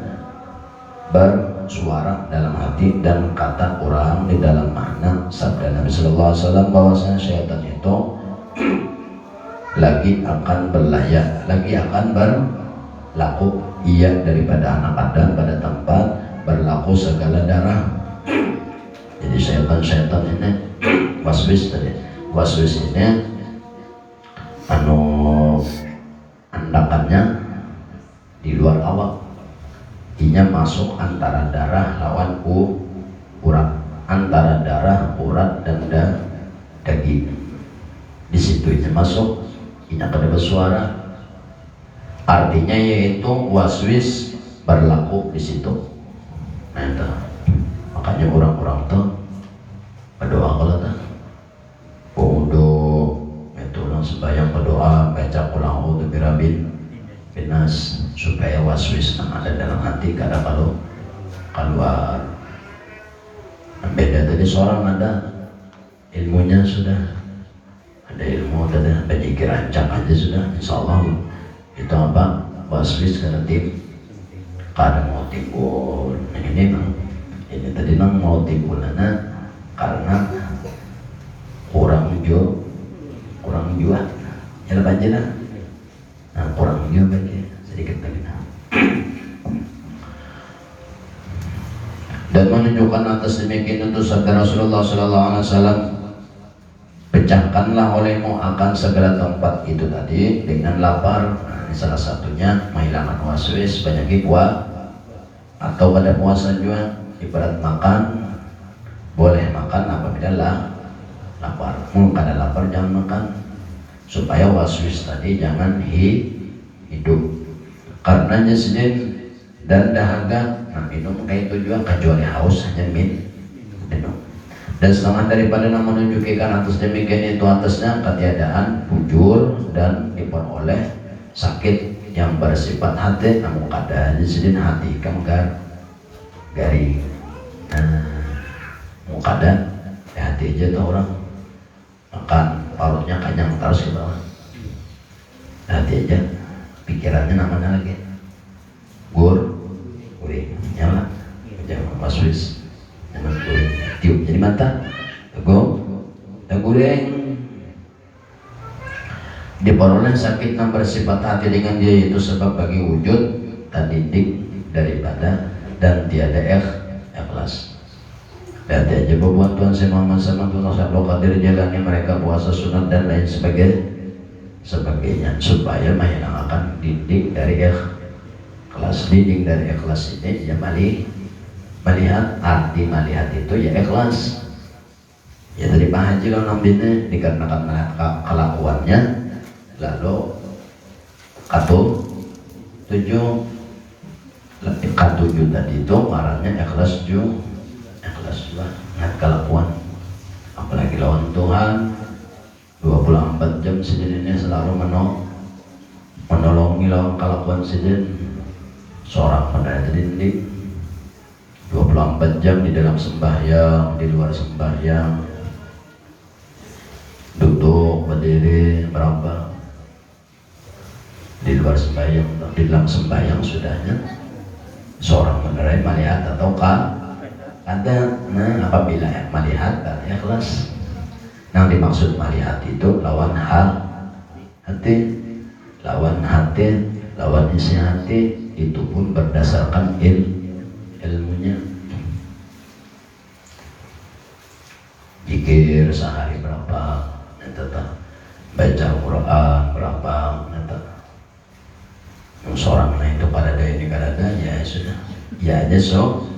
bersuara dalam hati dan kata orang di dalam makna sabda Nabi Sallallahu Alaihi Wasallam bahwasanya syaitan itu lagi akan berlaku ia daripada anak Adam pada tempat berlaku segala darah. Jadi syaitan ini waswis ini andakannya di luar awak, inya masuk antara darah lawan urat, antara darah, urat dan daging. Di situ inya masuk, inya kada bersuara. Artinya yaitu waswis berlaku di situ. Nah itu makanya orang-orang tuh berdoa kalau tuh wudu itu orang sembahyang berdoa baca qul a'udzu birabbin nas supaya waswis yang ada dalam hati kada kalau keluar. Beda tadi seorang ada ilmunya sudah ada ilmu, ada berzikir rancang aja sudah, insyaallah itu apa waswis kada mau timbul. Ini tadi nang mau timbulana karena kurang jual ya aja lah. Nah kurang jual bagi sedikit lagi. Dan menunjukkan atas demikian itu sabda Rasulullah Sallallahu Alaihi Wasallam, pecahkanlah olehmu akan segala tempat itu tadi dengan lapar. Nah, ini salah satunya menghilangkan waswis, penyakit atau pada puasa juga. Ibarat makan, boleh makan apabila lapar. Kada lapar jangan makan, supaya waswis tadi jangan hidup. Karenanya senin dan dahaga, nah minum kayak itu juga kecuali haus hanya minum. Dan setengah daripada yang menunjukkan atas demikian itu atasnya ketiadaan bujur dan diperoleh sakit yang bersifat hati, namun kada disini hati kamu garing. Mau kada hati aja tuh orang makan parutnya kenyang terus ke bawah, hati aja pikirannya namanya lagi guring nyala jangan waswis jangan guring tiup jadi mata guring diperoleh sakit yang bersifat hati dengan dia itu sebab bagi wujud tadidik daripada dan tiada ikhlas. Lihat aja buat Tuhan saya Muhammad sama Tuhan Sabdo Qadir jalani mereka puasa sunat dan lain sebagainya supaya menghilangkan didik dari ikhlas. Didik dari ikhlas ini ya melihat arti melihat itu ya ikhlas. Ya dari Pak Haji kalau nambahnya dikarenakan melihat kelakuannya lalu katujuh tadi itu marahnya ikhlas juga ingat kelakuan apalagi lawan Tuhan 24 jam sejenisnya selalu menolongi lawan kelakuan sejen seorang pada dinding 24 jam di dalam sembahyang di luar sembahyang duduk berdiri berapa di luar sembahyang di dalam sembahyang sudahnya seorang menerai melihat ataukah ada apabila melihat dan ikhlas yang dimaksud melihat itu lawan hati lawan isi hati itu pun berdasarkan ilmunya zikir sehari berapa baca Quran berapa seorang itu pada daya ini kada ya sudah ya aja so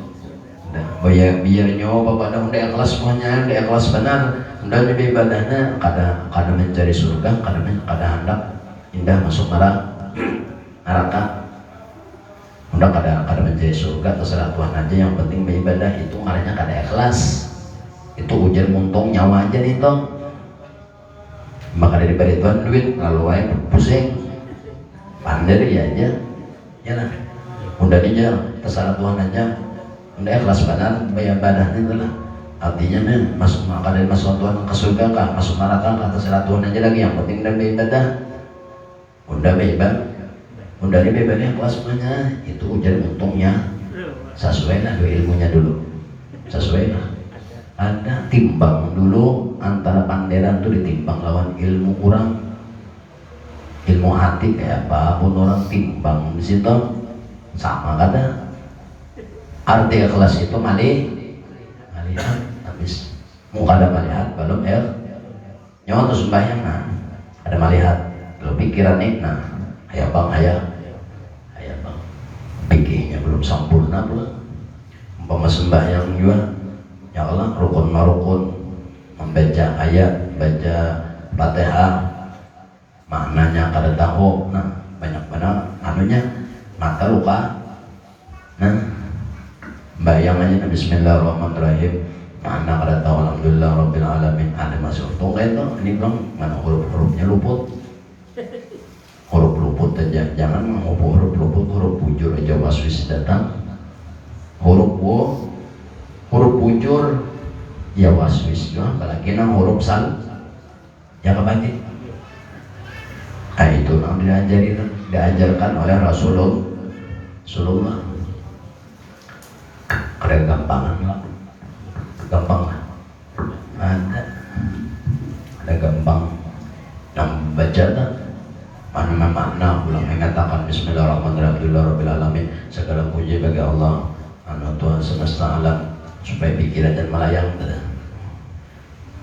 biar nyawa pada udah ikhlas semuanya udah ikhlas benar udah jadi ibadahnya kada mencari surga kada hendak indah masuk neraka udah kada mencari surga terserah Tuhan aja yang penting beribadah itu makanya kada ikhlas itu ujar muntung nyawa aja nih toh maka dari Tuhan duit lalu aja pusing pandai ya aja ya lah udah dia terserah Tuhan aja udah ikhlas benar ibadah itu lah artinya nih masuk maka dari masuk Tuhan ke surga kah masuk neraka kah terserah Tuhan aja lagi yang penting dan beribadah udah beribadah ikhlas semuanya itu ujar untungnya sesuai lah ilmunya dulu sesuai lah ada timbang dulu antara panderan tuh ditimbang lawan ilmu kurang ilmu hati kayak apapun orang timbang di situ sama kada arti ikhlas itu melihat habis muka ada melihat belum nyawa tuh sembahyang nah ada melihat lo pikiran nih nah ayah bang pikirnya belum sempurna belum umpama sembahyang juga ya Allah rukun membaca ayat baca Fatihah maknanya kada tahu nah banyak benar anunya mata luka nah bayangannya Bismillahirrahmanirrahim mana kada tahu alhamdulillah rabbil alamin ada masuk tunggu itu ini bilang mana huruf-hurufnya luput huruf luput aja jangan menghubung huruf luput huruf bujur aja waswis datang huruf bujur ya waswis juga apalagi nang huruf sal ya kebagi itu nang diajarkan oleh Rasulullah ada gampang lah ada gampang yang baca tak mana ulang mengatakan Bismillahirrahmanirrahim segala puji bagi Allah Tuhan semesta alam supaya pikiran dan melayang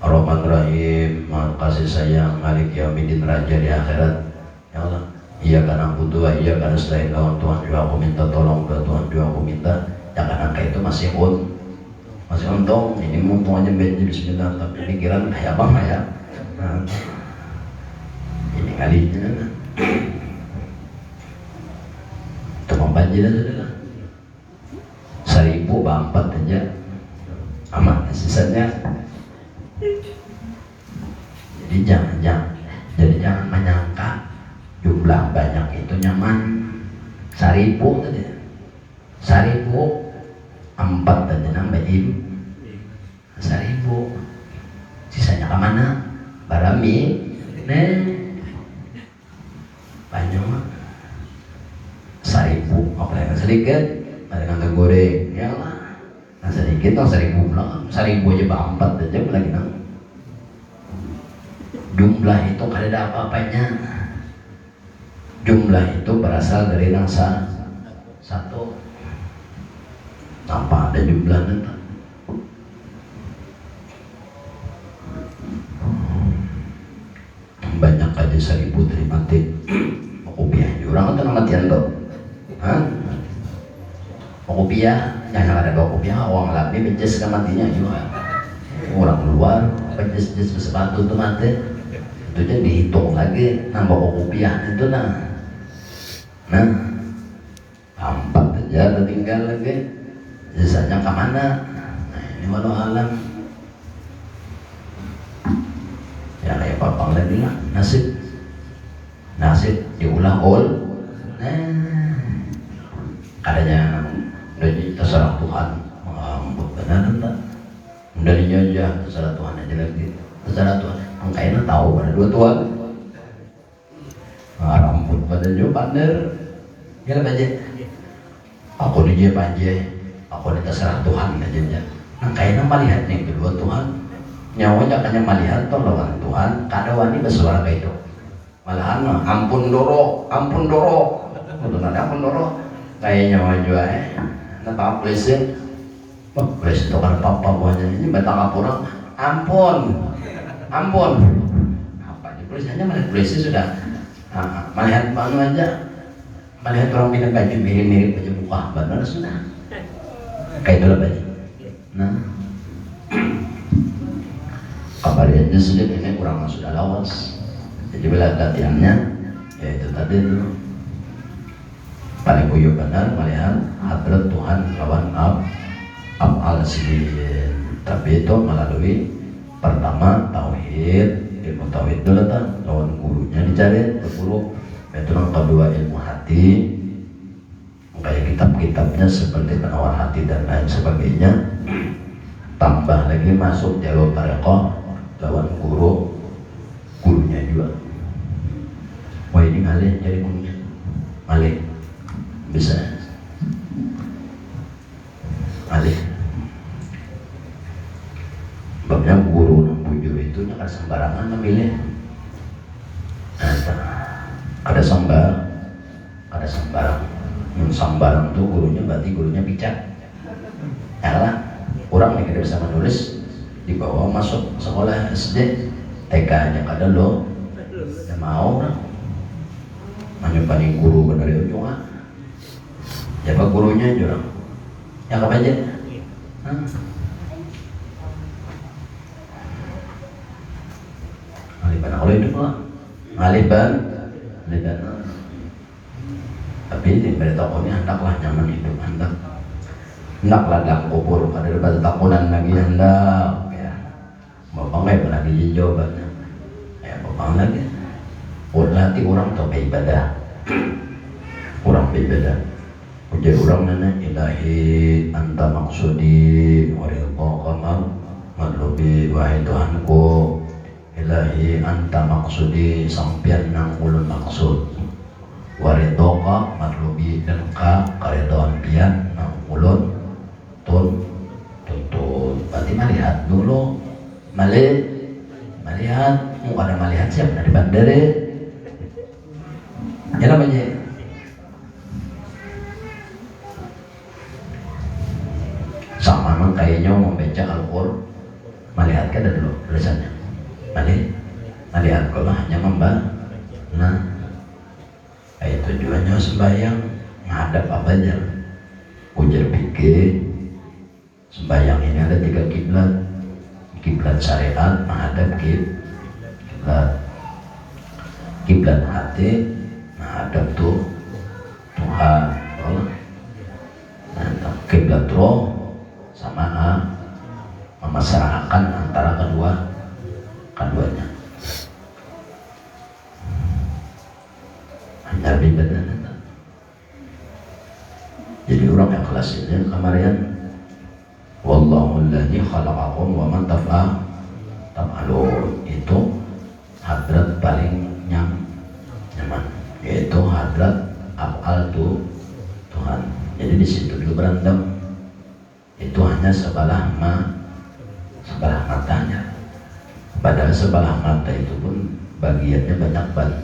Ar-Rahman-Rahim Maha kasih sayang Malik Yaumiddin Raja di akhirat ya Allah iya karena butuh iya karena selain lawan Tuhan juga aku minta tolong ke Tuhan juga aku minta jangan angka itu masih untung ini untung aja benci bismillah tapi pikiran kayak apa ya nah, ini kalinya itu membanjir aja 1000 bampat aja aman sisanya jadi jangan menyangka jumlah banyak itu nyaman 1000 tadi 1000 4 tadi nambah 1000 sisanya kemana barami banyak 1000 apalagi sedikit ada kantong goreng ya lah nah sedikit lah 1.000 lah 1.000 aja berempat aja lagi nang jumlah itu kada ada apa-apanya jumlah itu berasal dari nangsa satu tanpa ada jumlahnya banyak aja 1.000 terima mati kopiah orang kan matian tuh kopiah jangan ada bawa kopiah orang lain bencis kan matinya juga orang luar bencis sepatu tuh mati itu aja dihitung lagi nambah kopiah itu nah 4 aja tinggal lagi sisanya kemana nah ini walau alam ya kayak papang lagi lah nasib diulang kadanya udah terserah Tuhan benar enggak dari aja terserah Tuhan aja lagi terserah Tuhan kayaknya tahu pada dua Tuhan rambut pada juga pandar ya lah aja aku nih dia aja aku nih terserah Tuhan aja ya kayaknya melihat nih kedua Tuhan nyawanya kayaknya melihat toh lawan Tuhan kada wani bersuara kayak itu malahan ampun doro udah ada ampun doro kayak nyawa juga napa please please itu kan papa buahnya ini batang orang ampun apa ini please hanya melihat please sudah melihat banu aja melihat orang minum baju mirip baju muka benar sudah kayak itu lah baju nah kabarnya sudah ini kurang sudah lawas jadi bila latihannya ya itu tadi dulu paling uyuh benar melihat hadrat Tuhan lawan af'al sendiri tapi itu melalui pertama tauhid ilmu tauhid dulu lawan gurunya dicari guru itu yang kedua ilmu hati kayak kitab-kitabnya seperti penawar hati dan lain sebagainya tambah lagi masuk jalur tarekoh lawan gurunya juga wah ini ngalih jadi gurunya ngalih bisa ngalih sebabnya guru bujur itu jangan sembarangan memilih ada sembarang yang sembarang tuh gurunya berarti gurunya bijak ya lah orang nih kita bisa menulis dibawa masuk sekolah SD TK nya kada lo ya mau menyumpani guru dari ujung siapa gurunya jurang yang apa aja ngaliban kalau hidup lah ngaliban tapi di pada tokohnya hendaklah nyaman hidup hendaklah dalam kubur kada ada takunan lagi hendak ya bapak nggak lagi jawabannya ya bapak lagi hati orang tuh ibadah orang ibadah ujar orang nana ilahi anta maksudi warilqa kamar madlubi wahai Tuhanku ilahi anta maksudi sampian nang ulun maksud waridhoka madlubi dan karidhoan pian nang ulun tuntut berarti melihat dulu melihat mau ada melihat siapa dari bandara ya namanya sama memang kayaknya membaca Al-Qur'an melihat kan ada dulu tulisannya melihat kalau hanya nah kayak tujuannya sembahyang menghadap apa aja ujar pikir sembahyang ini ada 3 kiblat syariat menghadap kiblat hati menghadap Tuhan Allah kiblat roh sama memasrahkan antara keduanya hanya ibadah jadi orang yang kelas ini kemarin wallahu alladzi khalaqakum wa man taf'alun itu hadrat paling nyaman yaitu hadrat af'al Tuhan Jadi di situ dulu berantem. Itu hanya sebelah matanya. Padahal sebelah mata itu pun bagiannya banyak banget.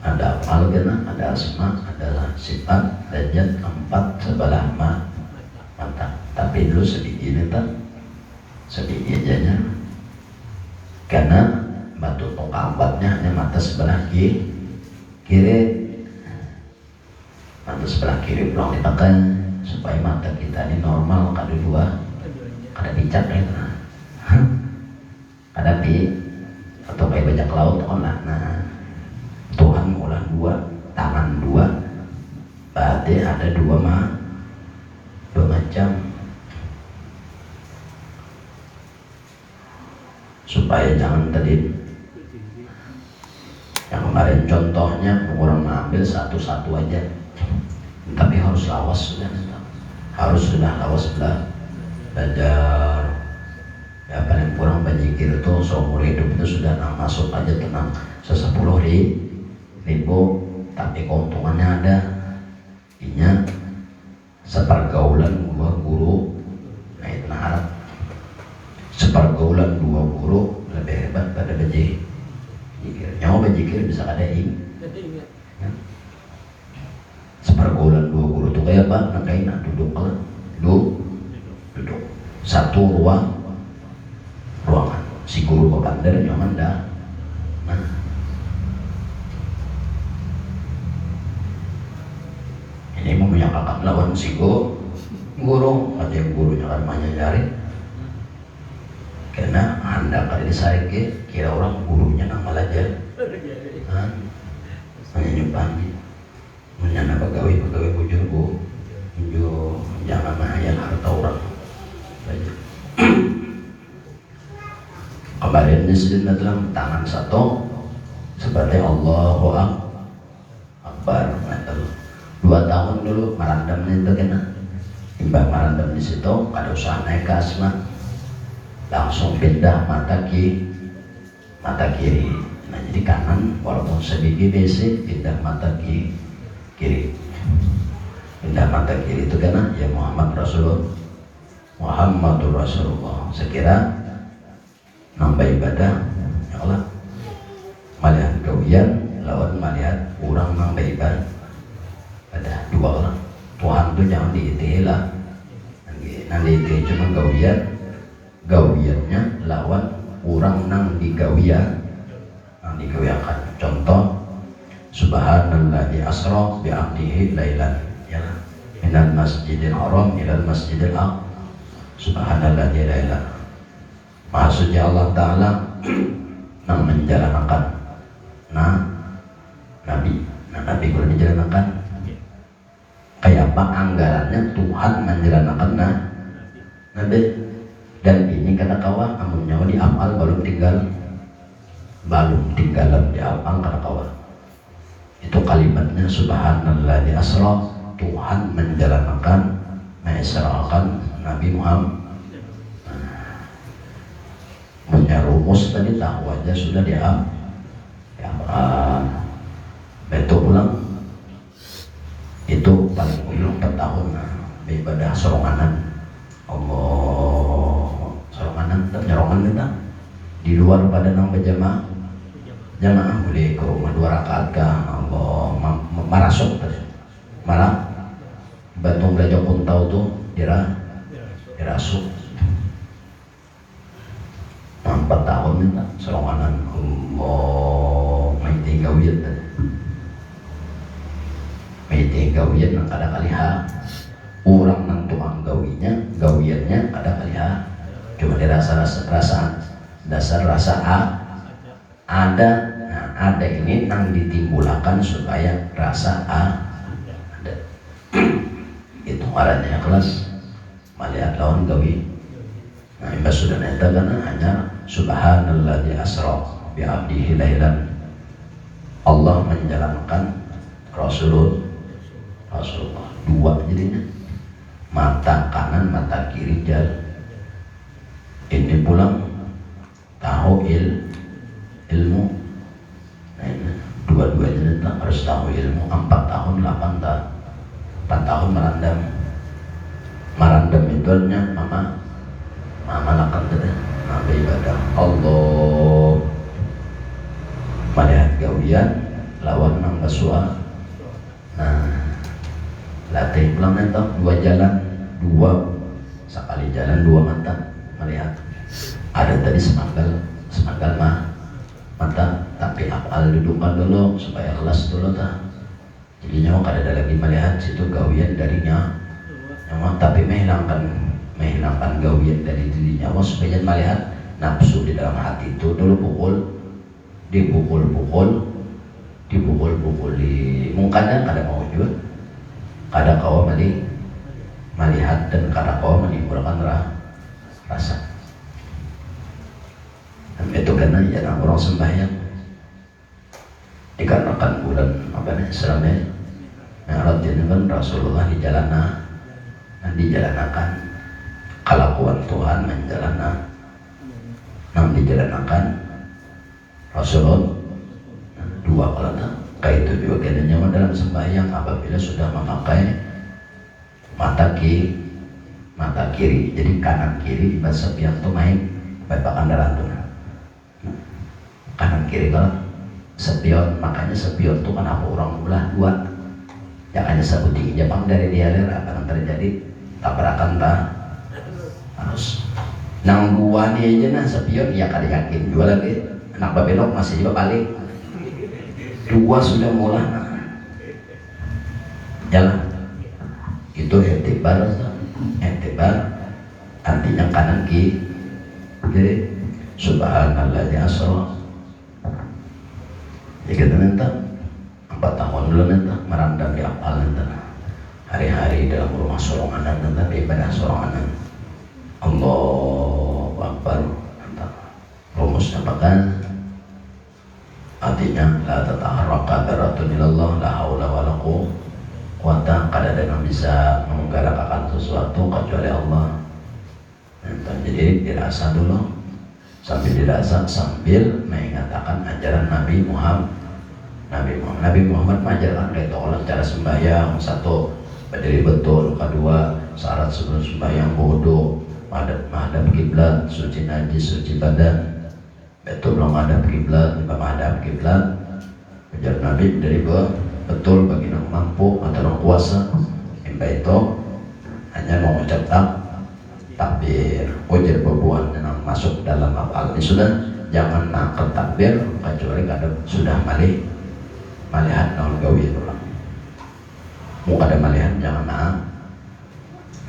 Ada amalgana, ada asma, ada sifat, dan zat, 4 sebelah mata. Tapi dulu sedikit aja. Karena batu tongkatnya hanya mata sebelah kiri. Mata sebelah kiri belum dipakai supaya mata kita ini normal, kedua bijak ya. Ada atau kayak bajak laut olah. Nah, Tuhan olah 2, tangan 2, berarti ada 2 macam. Supaya jangan tadi yang kemarin contohnya orang mengambil satu-satu aja, tapi harus lawas sudah lawas belajar. Ya paling kurang berzikir itu seumur hidup itu sudah masuk aja tenang 10.000, tapi keuntungannya ada. Intinya sepergaulan 2 guru. Nah itu harap sepergaulan 2 guru lebih hebat pada berzikir. Nyawa berzikir bisa ada ya. Sepergaulan 2 guru itu kayak apa? Nakain duduk satu ruangan. Si guru kepandar nyaman dah. Nah, ini mau menyangkakan lawan si guru aja yang gurunya kan menyajari. Karena anda kali saya kira orang gurunya nang malajar. Menyanyupan menyana pegawai bujur jangan mahayal harta orang. Kemarin disini dalam tangan satu seperti Allahu Akbar. 2 tahun dulu merandam itu kena timbang merandam di situ, kada usah naik ke asma, langsung pindah mata kiri. Nah jadi kanan walaupun sedikit basic, pindah mata kiri. Pindah mata kiri itu kena ya Muhammadur Rasulullah. Sekira nambah ibadah ya Allah melihat gawian lawan melihat orang nambah ibadah. Ada 2 orang. Tuhan tuh jangan diitilah. Nanti itu cuma gawiannya lawan orang nang digawian, nang digawiakan. Contoh subhanalladzi asra bi 'abdihi lailan ya minal masjidil haram ilal masjidil aqsa. Subhanalladzi lailan. Maha suci Allah Ta'ala nang menjalankan Nabi boleh menjalankan kayak apa anggarannya Tuhan menjalankan Nabi. Dan ini kata kawan amun nyawa di amal belum tinggalan di amal kata kawan. Itu kalimatnya subhanalladzi asra, Tuhan menjalankan Nabi Muhammad. Punya rumus tadi tahu aja sudah diam. Betul pulang itu paling ujung per tahun ibadah soronganan. Allah soronganan nyerongan kita di luar pada nang berjamaah boleh ke rumah 2 rakaat kah Allah marasuk terus marah batung belajar pun tahu tuh dirasuk 4 tahun minta soronganan Allah main 3 wiyat nang kada kaliha orang nang tukang gawiannya kada kaliha cuma dirasa dasar rasa ada. Nah ada ini nang ditimbulkan supaya rasa ada. Itu ngarannya kelas melihat lawan gawi. Nah imbas sudah neta karena hanya subhanalladzi asra bi 'abdihi lailan. Allah menjalankan Rasulullah 2 jadinya mata kanan mata kiri jalan. Ini pulang tahu ilmu. Nah, dua-duanya harus tahu ilmu. 4 tahun 8 tahun merandam marandem itu mama lakan teh mama ibadah Allah malihat gawian lawan nang basua. Nah latih pulang nanti dua jalan dua sekali jalan dua mata melihat ada tadi semanggal mata tapi apal dudukan dulu supaya kelas dulu tah. Jadi nyawa kada ada lagi melihat situ gawian darinya nyawa tapi menghilangkan gawian dari diri nyawa supaya melihat nafsu di dalam hati itu dulu dipukul di mungkadang kada mau wujud kada kawa melihat dan kada kawa menimbulkan rasa. Dan itu karena jarang orang sembahyang dikarenakan bulan Islamnya Mi'raj kan Rasulullah dijalanakan kelakuan Tuhan dijalanakan Rasulullah dua kalau kayak itu juga nyawa dalam sembahyang apabila sudah memakai mata kiri jadi kanan kiri di sepian tuh main bapak andalan tuh kanan kiri kalau sepion, makanya sepion tuh kan apa orang belah dua jangan sebuti Jepang dari dia apa yang terjadi tabrakan harus nang dua nih aja nah sepion ya kada yakin jual lagi anak babelok masih juga balik dua sudah mulai jalan itu etibar artinya kanan kiri jadi subhanallah ya asra ya kita minta 4 tahun dulu minta merandam di apal minta hari-hari dalam rumah sorongan minta di ibadah sorongan Allahu Akbar minta rumusnya bahkan artinya la tataharraka daratun ilallah la haula wala quwwata kada ada yang bisa menggerakkan sesuatu kecuali Allah. Jadi dirasa dulu sambil mengatakan ajaran Nabi Muhammad mengajarkan kayak orang cara sembahyang satu berdiri betul, kedua syarat sebelum sembahyang wudu, menghadap kiblat, suci najis, suci badan, betul belum menghadap kiblat, menghadap kiblat. Ajaran Nabi dari betul bagi yang mampu atau yang kuasa, itu hanya mengucap takbir, ujar bebuan yang masuk dalam apal ini sudah jangan angkat takbir kecuali kadang sudah malihat naon gawi ulang. Mau kada malihat jangan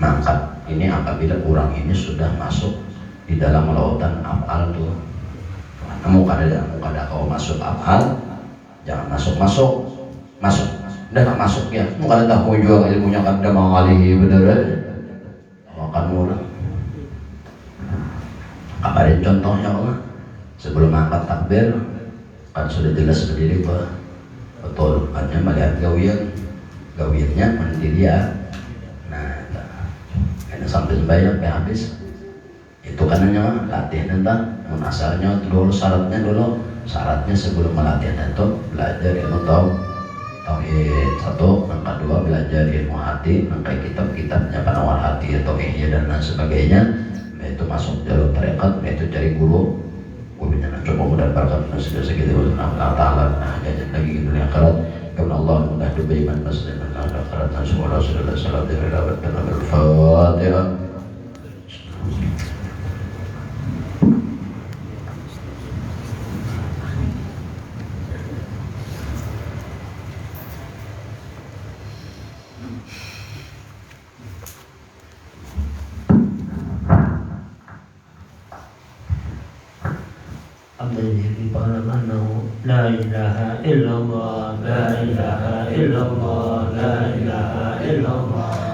mangkat ini apabila kurang ini sudah masuk di dalam lautan apal tuh. Mau kada kau masuk apal jangan masuk udah tak masuk ya. Mau kada tahu juga ilmunya kada mengalihi bener makan murah. Apa ada contohnya Allah? Sebelum angkat takbir kan sudah jelas berdiri betul hanya melihat gawiannya mandiri ya. Nah karena sampai sembahyang habis itu kan hanya latihan tentang asalnya dulu syaratnya sebelum melatihan itu belajar ilmu tauhid satu, yang kedua belajar ilmu hati, mengkaji kitab-kitabnya penawar hati atau ihya dan lain sebagainya. Itu masuk jalur tarekat, yaitu cari gurunya coba mudah berkat sudah segitu Allah Taala jajan lagi di dunia akhirat karena Allah mudah diberikan muslim dan akhirat Rasulullah sallallahu alaihi wasallam dengan al-Fatihah. La ilaha illallah, la ilaha illallah, la ilaha illallah.